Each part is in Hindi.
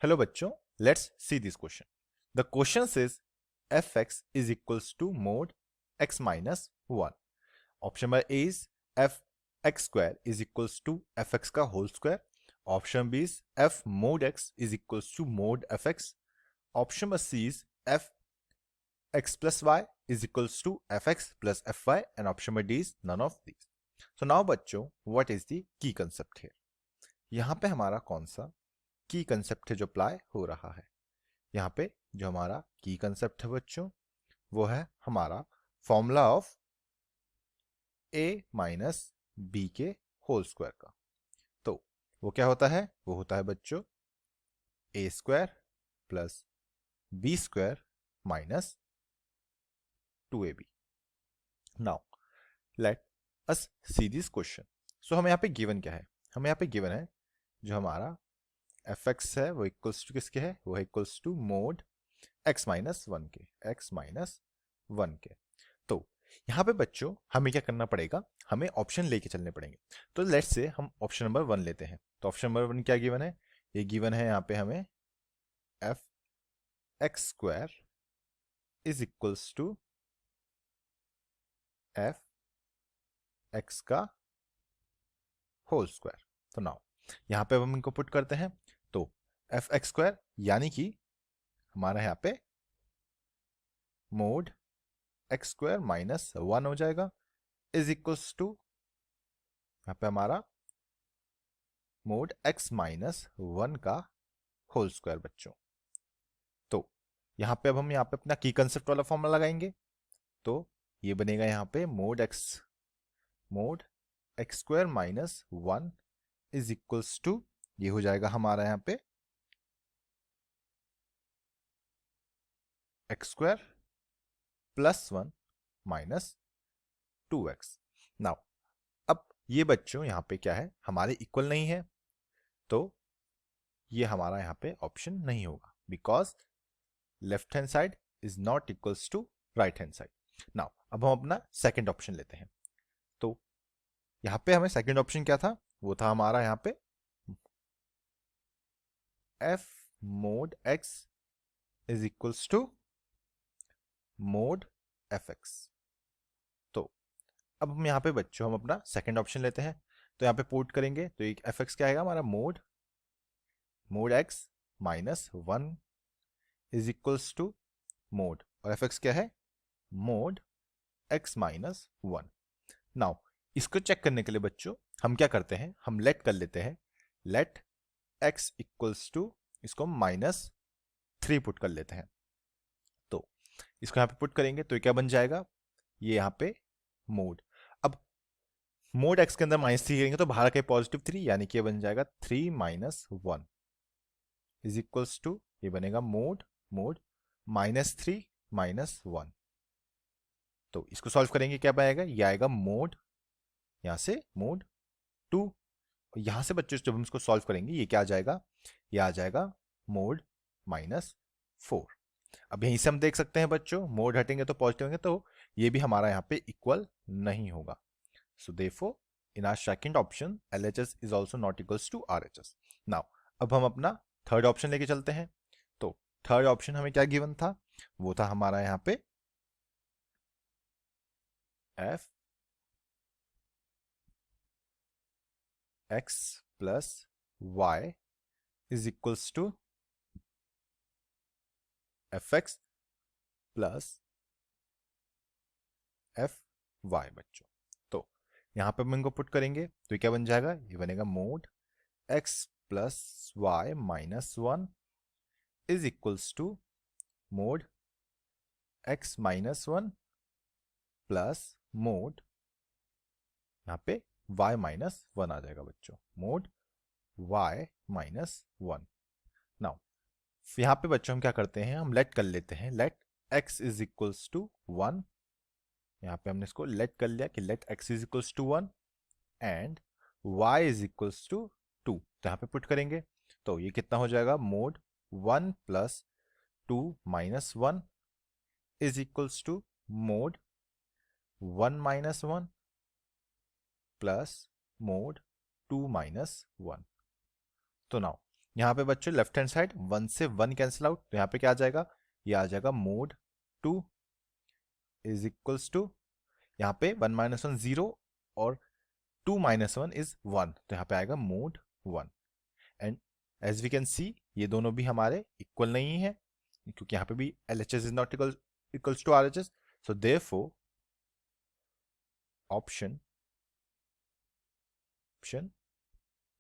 Hello बच्चों, let's see this question. The question says fx is equals to mod x minus 1. Option number A is fx square is equals to fx का whole square. Option B is f mod x is equals to mod fx. Option number C is fx plus y is equals to fx plus fy, and option number D is none of these. So now बच्चों, what is the key concept here? यहाँ पे हमारा कौन सा की कंसेप्ट है जो अप्लाई हो रहा है? यहाँ पे जो हमारा की कंसेप्ट है बच्चों, वो है हमारा formula of a minus B के होल स्क्वायर का. तो वो क्या होता है? वो होता है बच्चों a square plus b square minus 2ab. Now let us see this question. So हमें यहाँ पे गिवन क्या है? हमें यहाँ पे गिवन है जो हमारा fx है वो इक्वल्स टू किसके है? वो है equals to mod x minus 1 के, x माइनस 1 के. तो यहाँ पे बच्चों हमें क्या करना पड़ेगा? हमें ऑप्शन लेके चलने पड़ेंगे. तो लेट्स से हम ऑप्शन नंबर 1 लेते हैं. तो ऑप्शन नंबर 1 क्या गिवन है? ये गिवन है यहाँ पे हमें F X square is equals to F X का होल स्क्वायर. तो नाउ यहाँ पे हम इनको पुट करते हैं. तो एफ एक्स स्क्वायर यानी कि हमारा यहाँ पे मोड एक्स स्क्वायर माइनस 1 हो जाएगा इज इक्वल्स टू यहाँ पे हमारा मोड एक्स माइनस 1 का होल स्क्वायर बच्चों. तो यहाँ पे अब हम यहाँ पे अपना की कंसेप्ट वाला फॉर्मूला लगाएंगे. तो ये बनेगा यहाँ पे mod X square minus 1 is equals to, ये हो जाएगा हमारा यहाँ पे X square plus 1 minus 2x. Now अब ये बच्चों यहाँ पे क्या है? हमारे इक्वल नहीं है, तो ये हमारा यहाँ पे ऑप्शन नहीं होगा because left hand side is not equals to right hand side. Now अब हम अपना सेकंड ऑप्शन लेते हैं. तो यहाँ पे हमें सेकंड ऑप्शन क्या था? वो था हमारा यहाँ पे f mod x is equals to mod fx. तो अब हम यहाँ पे बच्चों हम अपना सेकंड ऑप्शन लेते हैं. तो यहाँ पे पुट करेंगे तो एक fx क्या आएगा हमारा? Mod x minus 1 is equals to mod, और fx क्या है? Mod x minus 1. नाउ इसको चेक करने के लिए बच्चों हम क्या करते हैं? हम लेट कर लेते हैं. लेट x इक्वल्स टू, इसको माइनस 3 पुट कर लेते हैं. तो इसको यहाँ पे पुट करेंगे तो ये क्या बन जाएगा? ये यहाँ पे मोड. अब मोड x के अंदर माइनस 3 करेंगे तो बाहर के पॉजिटिव 3, यानी कि ये बन जाएगा 3 माइनस 1 इज इक्वल्स टू, ये बनेगा मोड माइनस 3 माइनस 1. तो इसको सॉल्व करेंगे क्या बनेगा? ये आएगा मोड, यहां से मोड 2. यहां से बच्चों जब हम इसको सॉल्व करेंगे ये क्या आ जाएगा? ये आ जाएगा मोड माइनस 4. अब यहीं से हम देख सकते हैं बच्चों मोड हटेंगे तो पॉजिटिव होंगे, तो ये भी हमारा यहाँ पे इक्वल नहीं होगा. So therefore in our second option LHS is also not equals to RHS. Now अब हम अपना थर्ड ऑप्शन लेके चलते हैं. तो थर्ड ऑप्शन हमें क्या गिवन था? वो था हमारा यहाँ पे f x plus y is equals to fx plus fy बच्चों. तो यहां पे हम इनको पुट करेंगे तो ये क्या बन जाएगा? ये बनेगा mod x plus y minus 1 is equals to mod x minus 1 plus mod यहाँ पे y माइनस 1 आ जाएगा बच्चों, मोड y माइनस 1. नाउ यहाँ पे बच्चों हम क्या करते हैं? हम लेट कर लेते हैं. Let x is equals to 1. यहाँ पे हमने इसको लेट कर लिया कि let x is equals to 1 and y is equals to 2. तो यहाँ पे पुट करेंगे तो ये कितना हो जाएगा? Mod 1 plus 2 minus 1 is equals to mod 1 minus 1 plus mod 2 minus 1. तो नाउ यहाँ पे बच्चों लेफ्ट हैंड साइड 1 से 1 कैंसिल आउट, तो यहाँ पे क्या आ जाएगा, ये आ जाएगा मोड 2 इज इक्वल्स टू, यहाँ पे 1 माइनस 1 0 और 2 माइनस 1 इज 1, तो यहाँ पे आएगा mod 1। And as we can see ये दोनों भी हमारे इक्वल नहीं है, क्योंकि यहाँ पे भी LHS is not equals to RHS, so therefore option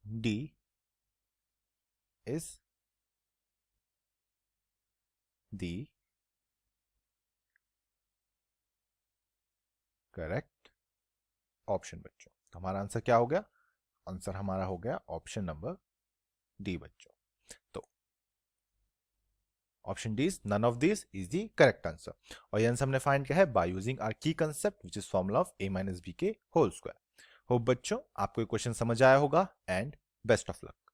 D is the correct option बच्चों। तो हमारा आंसर क्या हो गया, आंसर हमारा हो गया ऑप्शन नंबर डी बच्चों। तो option D is none of this is the correct answer. और ये आंसर हमने फाइंड किया है by using our key concept which is formula of a - b के होल स्क्वायर। होप बच्चों आपको ये क्वेश्चन समझ आया होगा एंड बेस्ट ऑफ लक।